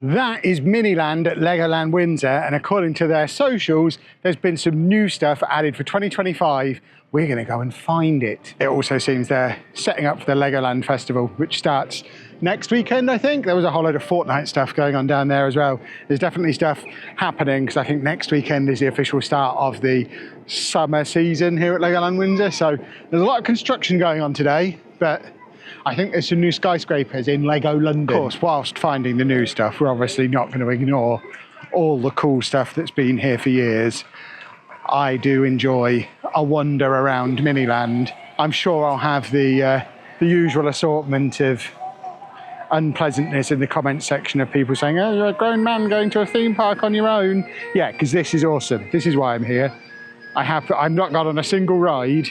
That is Miniland at LEGOLAND Windsor, and according to their socials, there's been some new stuff added for 2025. We're going to go and find it. It also seems they're setting up for the Legoland Festival, which starts next weekend, I think. There was a whole load of Fortnite stuff going on down there as well. There's definitely stuff happening, because I think next weekend is the official start of the summer season here at LEGOLAND Windsor. So there's a lot of construction going on today, but I think there's some new skyscrapers in Lego London. Of course, whilst finding the new stuff, we're obviously not going to ignore all the cool stuff that's been here for years. I do enjoy a wander around Miniland. I'm sure I'll have the usual assortment of unpleasantness in the comments section of people saying, oh, you're a grown man going to a theme park on your own. Yeah, because this is awesome. This is why I'm here. I've not gone on a single ride,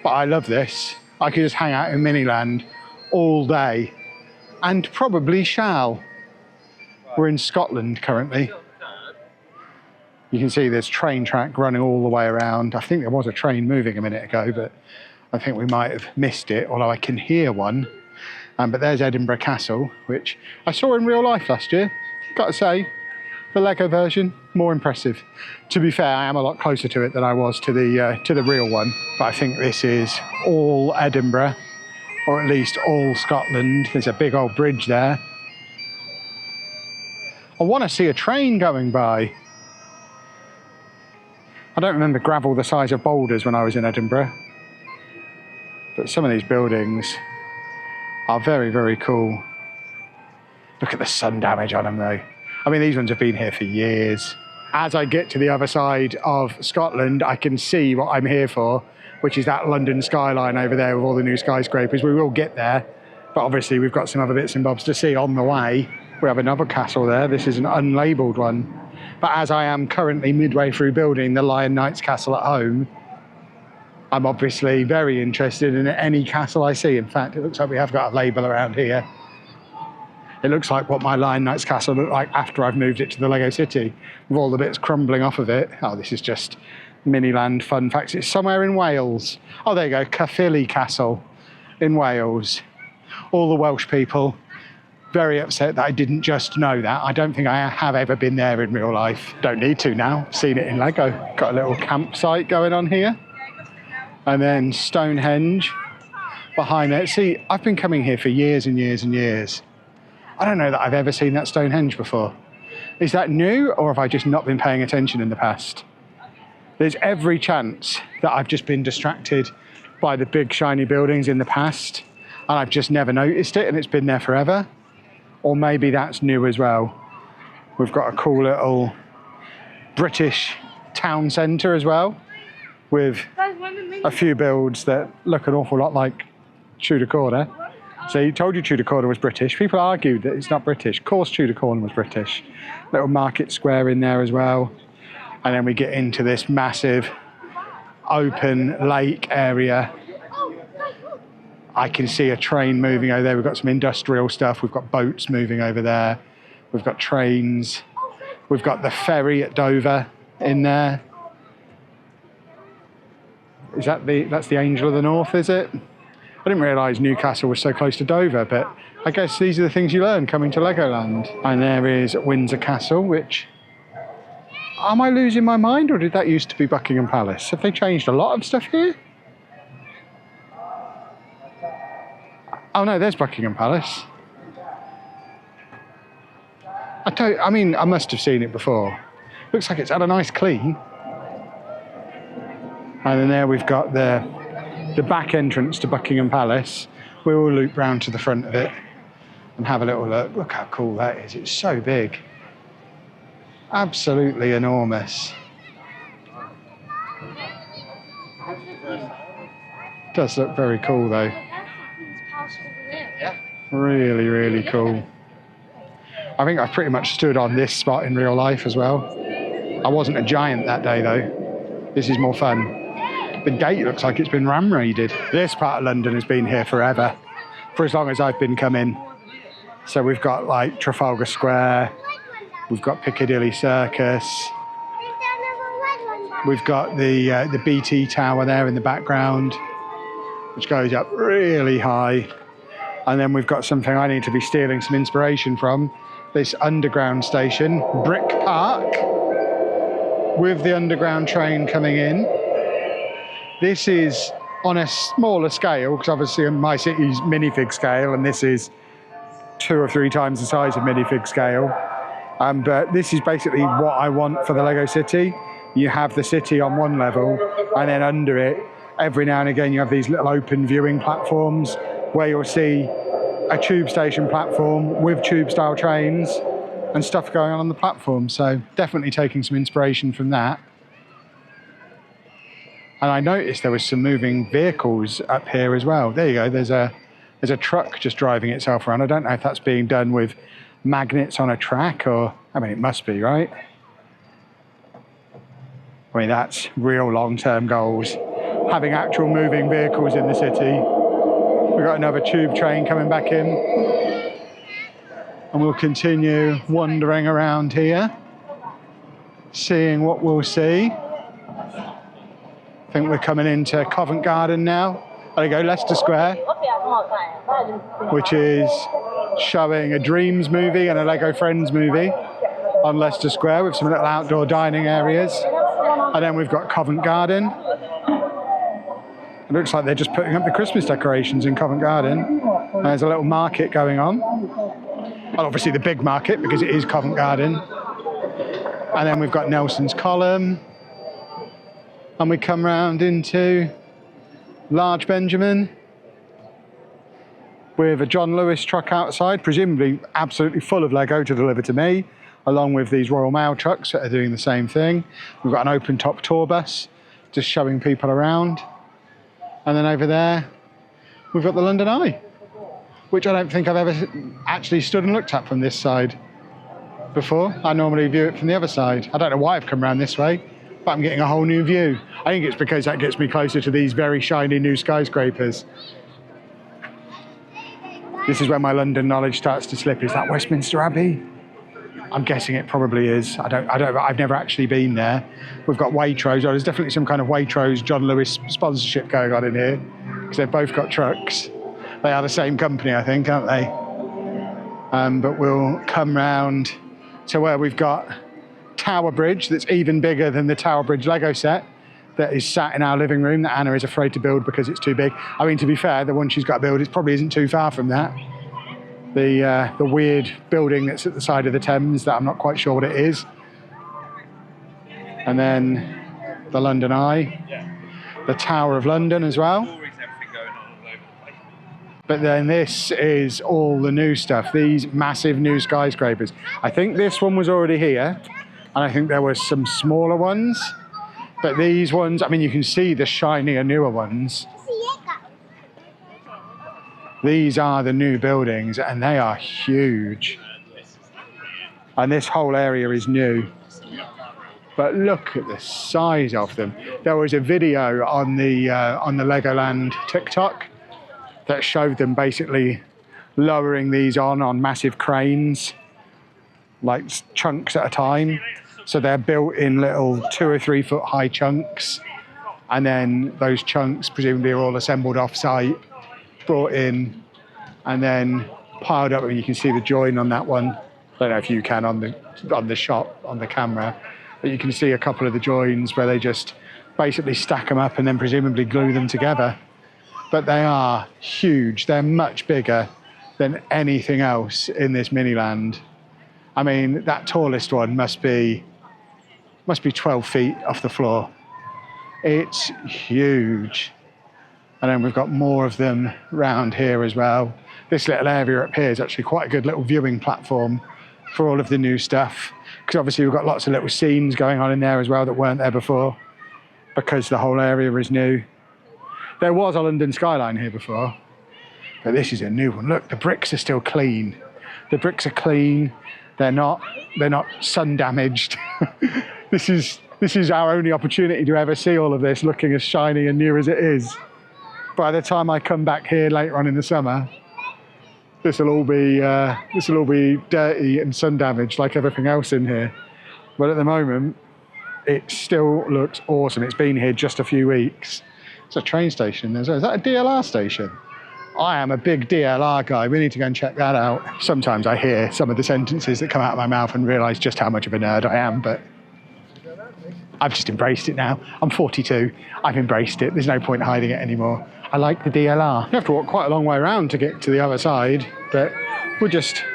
but I love this. I could just hang out in Miniland all day, and probably shall. We're in Scotland currently. You can see there's train track running all the way around. I think there was a train moving a minute ago, but I think we might have missed it, although I can hear one. But there's Edinburgh Castle, which I saw in real life last year. Got to say, the Lego version, more impressive. To be fair, I am a lot closer to it than I was to the real one. But I think this is all Edinburgh, or at least all Scotland. There's a big old bridge there. I want to see a train going by. I don't remember gravel the size of boulders when I was in Edinburgh, but some of these buildings are very, very cool. Look at the sun damage on them though. I mean, these ones have been here for years. As I get to the other side of Scotland, I can see what I'm here for, which is that London skyline over there with all the new skyscrapers. We will get there, but obviously we've got some other bits and bobs to see on the way. We have another castle there. This is an unlabelled one. But as I am currently midway through building the Lion Knight's castle at home, I'm obviously very interested in any castle I see. In fact, it looks like we have got a label around here. It looks like what my Lion Knight's castle looked like after I've moved it to the Lego City, with all the bits crumbling off of it. Oh, this is just Miniland fun facts. It's somewhere in Wales. Oh, there you go, Caerphilly Castle in Wales. All the Welsh people very upset that I didn't just know that. I don't think I have ever been there in real life. Don't need to now, seen it in Lego. Got a little campsite going on here. And then Stonehenge behind there. See, I've been coming here for years and years and years. I don't know that I've ever seen that Stonehenge before. Is that new, or have I just not been paying attention in the past? There's every chance that I've just been distracted by the big shiny buildings in the past, and I've just never noticed it and it's been there forever. Or maybe that's new as well. We've got a cool little British town centre as well, with a few builds that look an awful lot like Tudor Corner. So you told you Tudor Corner was British. People argued that it's not British. Of course Tudor Corner was British. Little market square in there as well. And then we get into this massive open lake area. I can see a train moving over there. We've got some industrial stuff. We've got boats moving over there. We've got trains. We've got the ferry at Dover in there. Is that that's the Angel of the North, is it? I didn't realise Newcastle was so close to Dover, but I guess these are the things you learn coming to Legoland. And there is Windsor Castle, which... Am I losing my mind, or did that used to be Buckingham Palace? Have they changed a lot of stuff here? Oh no, there's Buckingham Palace. I mean, I must have seen it before. Looks like it's had a nice clean. And then there we've got the back entrance to Buckingham Palace. We will loop round to the front of it and have a little look. Look how cool that is. It's so big. Absolutely enormous. Does look very cool though. Really, really cool. I think I've pretty much stood on this spot in real life as well. I wasn't a giant that day though. This is more fun. The gate looks like it's been ram raided. This part of London has been here forever, for as long as I've been coming. So we've got like Trafalgar Square, we've got Piccadilly Circus, we've got the BT Tower there in the background, which goes up really high. And then we've got something I need to be stealing some inspiration from, this underground station, Brick Park, with the underground train coming in. This is on a smaller scale, because obviously my city's minifig scale, and this is 2 or 3 times the size of minifig scale. But this is basically what I want for the Lego City. You have the city on one level, and then under it, every now and again, you have these little open viewing platforms where you'll see a tube station platform with tube-style trains and stuff going on the platform. So definitely taking some inspiration from that. And I noticed there was some moving vehicles up here as well. There you go. There's a truck just driving itself around. I don't know if that's being done with magnets on a track, or, I mean, it must be, right? I mean, that's real long-term goals. Having actual moving vehicles in the city. We've got another tube train coming back in. And we'll continue wandering around here, seeing what we'll see. I think we're coming into Covent Garden now. There you go, Leicester Square, which is showing a Dreams movie and a Lego Friends movie on Leicester Square with some little outdoor dining areas. And then we've got Covent Garden. It looks like they're just putting up the Christmas decorations in Covent Garden. There's a little market going on. Well, obviously the big market, because it is Covent Garden. And then we've got Nelson's Column. And we come round into Large Benjamin with a John Lewis truck outside, presumably absolutely full of Lego to deliver to me, along with these Royal Mail trucks that are doing the same thing. We've got an open top tour bus just showing people around. And then over there, we've got the London Eye, which I don't think I've ever actually stood and looked at from this side before. I normally view it from the other side. I don't know why I've come around this way, but I'm getting a whole new view. I think it's because that gets me closer to these very shiny new skyscrapers. This is where my London knowledge starts to slip. Is that Westminster Abbey? I'm guessing it probably is. I've never actually been there. We've got Waitrose. Oh, there's definitely some kind of Waitrose John Lewis sponsorship going on in here, because they've both got trucks. They are the same company, I think, aren't they? But we'll come round to where we've got Tower Bridge, that's even bigger than the Tower Bridge Lego set that is sat in our living room that Anna is afraid to build because it's too big. I mean, to be fair, the one she's got to build, it probably isn't too far from that. The weird building that's at the side of the Thames that I'm not quite sure what it is. And then the London Eye, the Tower of London as well. But then this is all the new stuff, these massive new skyscrapers. I think this one was already here, and I think there were some smaller ones. But these ones, I mean, you can see the shinier, newer ones. These are the new buildings, and they are huge. And this whole area is new. But look at the size of them. There was a video on the Legoland TikTok that showed them basically lowering these on massive cranes, like chunks at a time. So they're built in little 2 or 3 foot high chunks. And then those chunks presumably are all assembled off site, brought in, and then piled up. And you can see the join on that one. I don't know if you can on the shot, on the camera, but you can see a couple of the joins where they just basically stack them up and then presumably glue them together. But they are huge. They're much bigger than anything else in this Miniland. I mean, that tallest one must be 12 feet off the floor. It's huge. And then we've got more of them round here as well. This little area up here is actually quite a good little viewing platform for all of the new stuff, because obviously we've got lots of little scenes going on in there as well that weren't there before, because the whole area is new. There was a London Skyline here before, but this is a new one. Look, the bricks are still clean. The bricks are clean. They're not sun damaged. This is our only opportunity to ever see all of this looking as shiny and new as it is. By the time I come back here later on in the summer, this will all be dirty and sun damaged like everything else in here. But at the moment, it still looks awesome. It's been here just a few weeks. It's a train station. Is that a DLR station? I am a big DLR guy. We need to go and check that out. Sometimes I hear some of the sentences that come out of my mouth and realise just how much of a nerd I am, but I've just embraced it now. I'm 42. I've embraced it. There's no point hiding it anymore. I like the DLR. You have to walk quite a long way around to get to the other side, but we'll just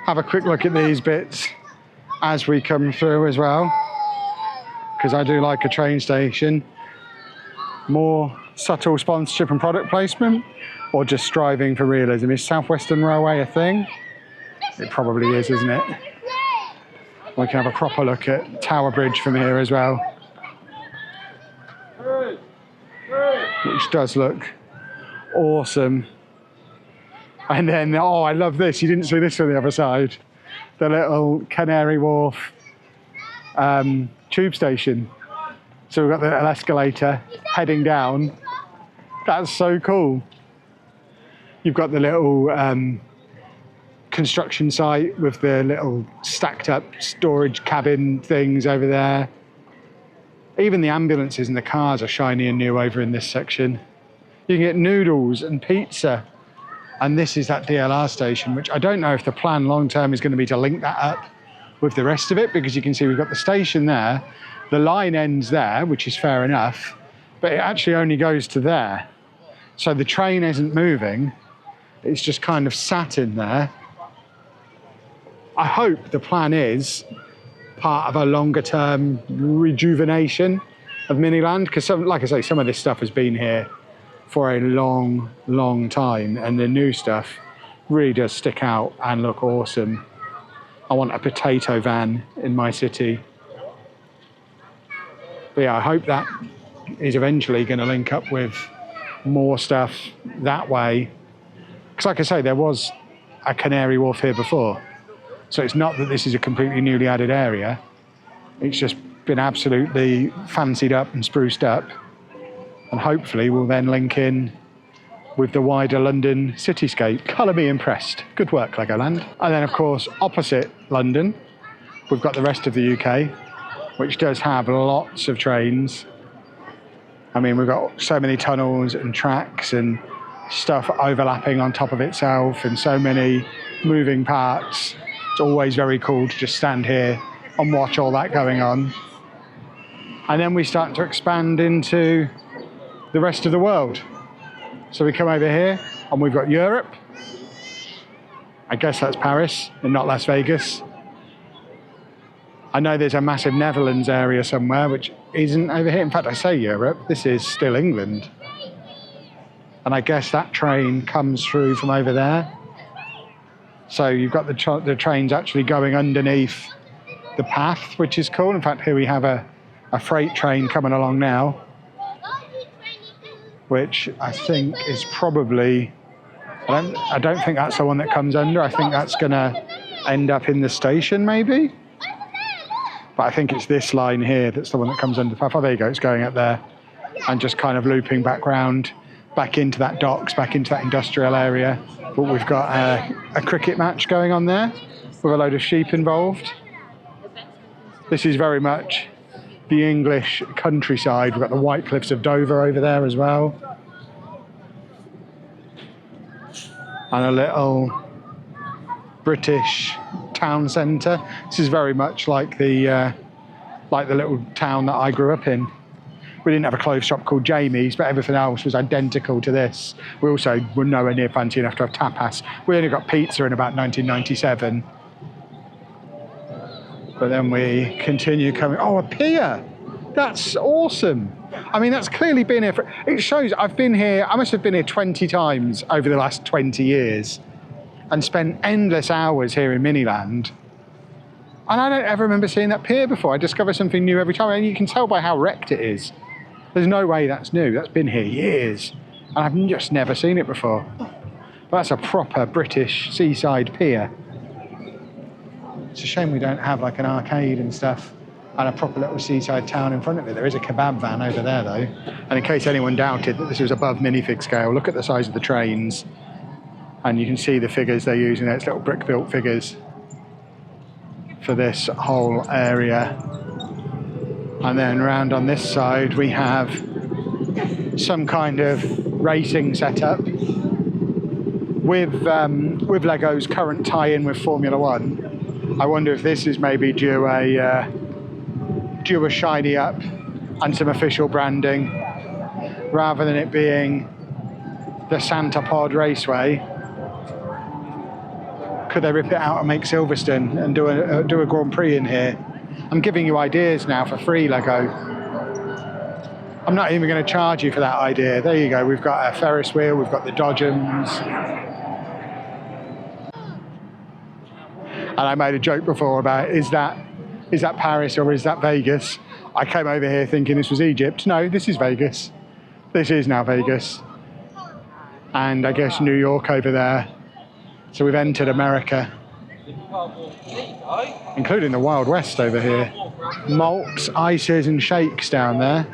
have a quick look at these bits as we come through as well, because I do like a train station. More subtle sponsorship and product placement, or just striving for realism? Is South Western Railway a thing? It probably is, isn't it? We can have a proper look at Tower Bridge from here as well, which does look awesome. And then, oh, I love this. You didn't see this on the other side. The little Canary Wharf tube station. So we've got the little escalator heading down. That's so cool. You've got the little construction site with the little stacked up storage cabin things over there. Even the ambulances and the cars are shiny and new over in this section. You can get noodles and pizza. And this is that DLR station, which I don't know if the plan long term is going to be to link that up with the rest of it, because you can see we've got the station there, the line ends there, which is fair enough, but it actually only goes to there. So the train isn't moving, it's just kind of sat in there. I hope the plan is part of a longer term rejuvenation of Miniland, because like I say, some of this stuff has been here for a long, long time, and the new stuff really does stick out and look awesome. I want a potato van in my city. But yeah, I hope that is eventually going to link up with more stuff that way. Because like I say, there was a Canary Wharf here before. So it's not that this is a completely newly added area. It's just been absolutely fancied up and spruced up. And hopefully we'll then link in with the wider London cityscape. Colour me impressed. Good work, Legoland. And then of course, opposite London, we've got the rest of the UK, which does have lots of trains. I mean, we've got so many tunnels and tracks and stuff overlapping on top of itself, and so many moving parts. It's always very cool to just stand here and watch all that going on. And then we start to expand into the rest of the world. So we come over here and we've got Europe. I guess that's Paris and not Las Vegas. I know there's a massive Netherlands area somewhere which isn't over here. In fact, I say Europe, this is still England. And I guess that train comes through from over there. So you've got the trains actually going underneath the path, which is cool. In fact, here we have a freight train coming along now, which I think is probably, I don't think that's the one that comes under. I think that's going to end up in the station maybe. But I think it's this line here that's the one that comes under the path. Oh, there you go, it's going up there and just kind of looping back round, back into that docks, back into that industrial area. But we've got a cricket match going on there with a load of sheep involved. This is very much the English countryside. We've got the White Cliffs of Dover over there as well. And a little British town centre. This is very much like the little town that I grew up in. We didn't have a clothes shop called Jamie's, but everything else was identical to this. We also were nowhere near fancy enough to have tapas. We only got pizza in about 1997. But then we continue coming. Oh, a pier! That's awesome. I mean, that's clearly been here for, it shows I've been here, I must have been here 20 times over the last 20 years and spent endless hours here in Miniland. And I don't ever remember seeing that pier before. I discover something new every time, and you can tell by how wrecked it is. There's no way that's new. That's been here years, and I've just never seen it before. But that's a proper British seaside pier. It's a shame we don't have like an arcade and stuff and a proper little seaside town in front of it. There is a kebab van over there though. And in case anyone doubted that this was above minifig scale, look at the size of the trains. And you can see the figures they're using there. It's little brick built figures for this whole area. And then round on this side we have some kind of racing setup. with Lego's current tie-in with Formula One, I wonder if this is maybe due a shiny up and some official branding, rather than it being the Santa Pod Raceway. Could they rip it out and make Silverstone and do a Grand Prix in here? I'm giving you ideas now for free, Lego. I'm not even going to charge you for that idea. There you go. We've got a Ferris wheel. We've got the Dodgems. And I made a joke before about, is that Paris or is that Vegas? I came over here thinking this was Egypt. No, this is Vegas. This is now Vegas. And I guess New York over there. So we've entered America, including the Wild West over here. Malts, ices and shakes down there.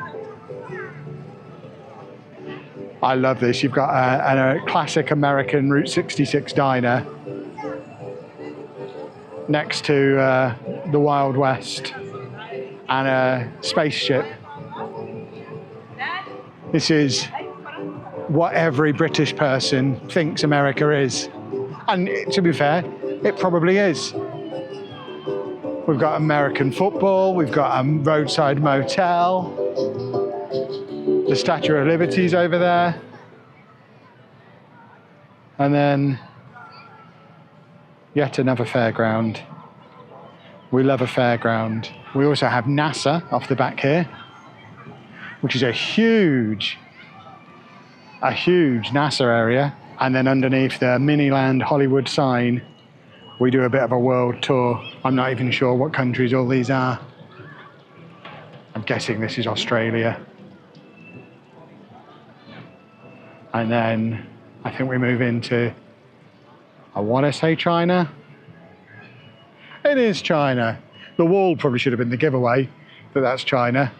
I love this. You've got a classic American Route 66 diner next to the Wild West and a spaceship. This is what every British person thinks America is. And to be fair, it probably is. We've got American football, we've got a roadside motel, the Statue of Liberty's over there, and then yet another fairground. We love a fairground. We also have NASA off the back here, which is a huge NASA area. And then underneath the Miniland Hollywood sign, we do a bit of a world tour. I'm not even sure what countries all these are. I'm guessing this is Australia. And then I think we move into, I want to say China. It is China. The wall probably should have been the giveaway, but that's China.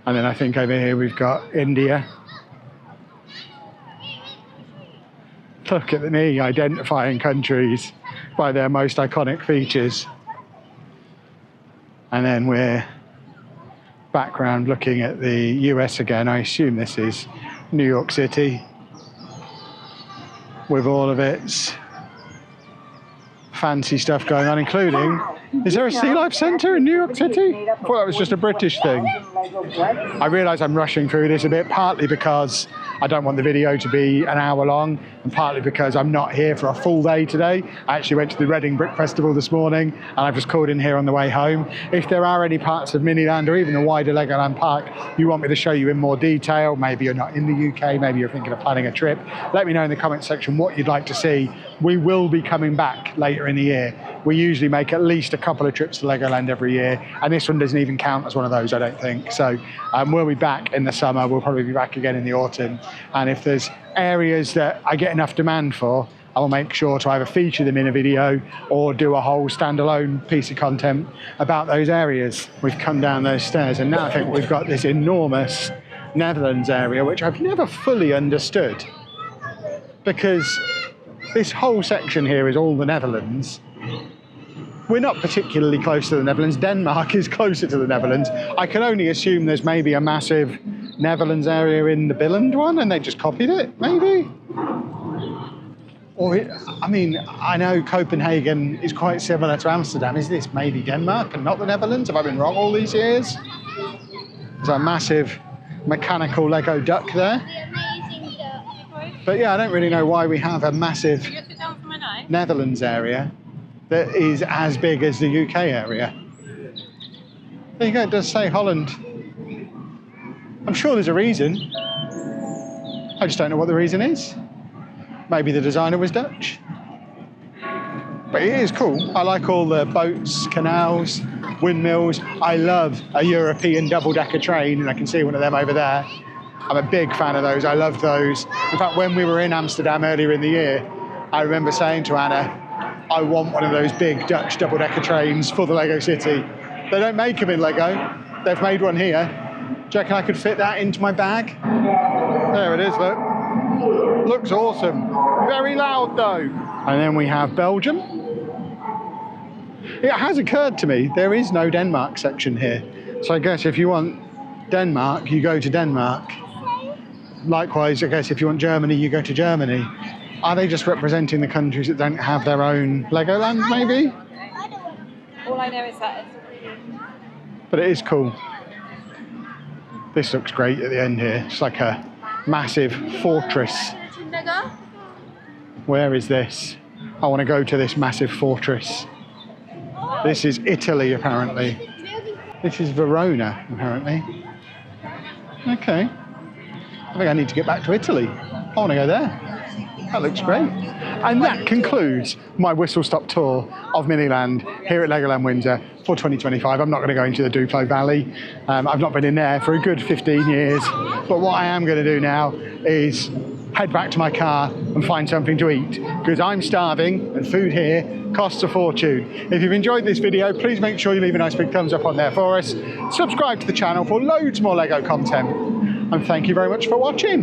And then I think over here we've got India. Look at me identifying countries by their most iconic features. And then we're background looking at the US again. I assume this is New York City with all of its fancy stuff going on, including, is there a Sea Life Centre in New York City? I thought that was just a British thing. I realise I'm rushing through this a bit, partly because I don't want the video to be an hour long, and partly because I'm not here for a full day today. I actually went to the Reading Brick Festival this morning, and I've just called in here on the way home. If there are any parts of Miniland or even the wider Legoland Park you want me to show you in more detail, maybe you're not in the UK, maybe you're thinking of planning a trip, let me know in the comment section what you'd like to see. We will be coming back later in the year. We usually make at least a couple of trips to Legoland every year, and this one doesn't even count as one of those, I don't think. So we'll be back in the summer. We'll probably be back again in the autumn. And if there's areas that I get enough demand for, I will make sure to either feature them in a video or do a whole standalone piece of content about those areas. We've come down those stairs, and now I think we've got this enormous Netherlands area, which I've never fully understood, because this whole section here is all the Netherlands. We're not particularly close to the Netherlands. Denmark is closer to the Netherlands. I can only assume there's maybe a massive Netherlands area in the Billund one and they just copied it, maybe? Or, I mean, I know Copenhagen is quite similar to Amsterdam. Is this maybe Denmark and not the Netherlands? Have I been wrong all these years? There's a massive mechanical Lego duck there. But yeah, I don't really know why we have a massive Netherlands area that is as big as the UK area. There you go, it does say Holland. I'm sure there's a reason. I just don't know what the reason is. Maybe the designer was Dutch. But it is cool. I like all the boats, canals, windmills. I love a European double-decker train, and I can see one of them over there. I'm a big fan of those. I love those. In fact, when we were in Amsterdam earlier in the year, I remember saying to Anna, I want one of those big Dutch double-decker trains for the Lego City. They don't make them in Lego. They've made one here. Do you reckon I could fit that into my bag? There it is, look. Looks awesome. Very loud, though. And then we have Belgium. It has occurred to me, there is no Denmark section here. So I guess if you want Denmark, you go to Denmark. Likewise, I guess if you want Germany, you go to Germany. Are they just representing the countries that don't have their own Legoland, maybe? All I know is that But it is cool. This looks great at the end here. It's like a massive fortress. Where is this? I want to go to this massive fortress. This is Italy, apparently. This is Verona, apparently. Okay. I think I need to get back to Italy. I want to go there. That looks great. And that concludes my whistle-stop tour of Miniland here at Legoland Windsor for 2025. I'm not going to go into the Duplo Valley. I've not been in there for a good 15 years. But what I am going to do now is head back to my car and find something to eat, because I'm starving and food here costs a fortune. If you've enjoyed this video, please make sure you leave a nice big thumbs up on there for us. Subscribe to the channel for loads more Lego content. And thank you very much for watching.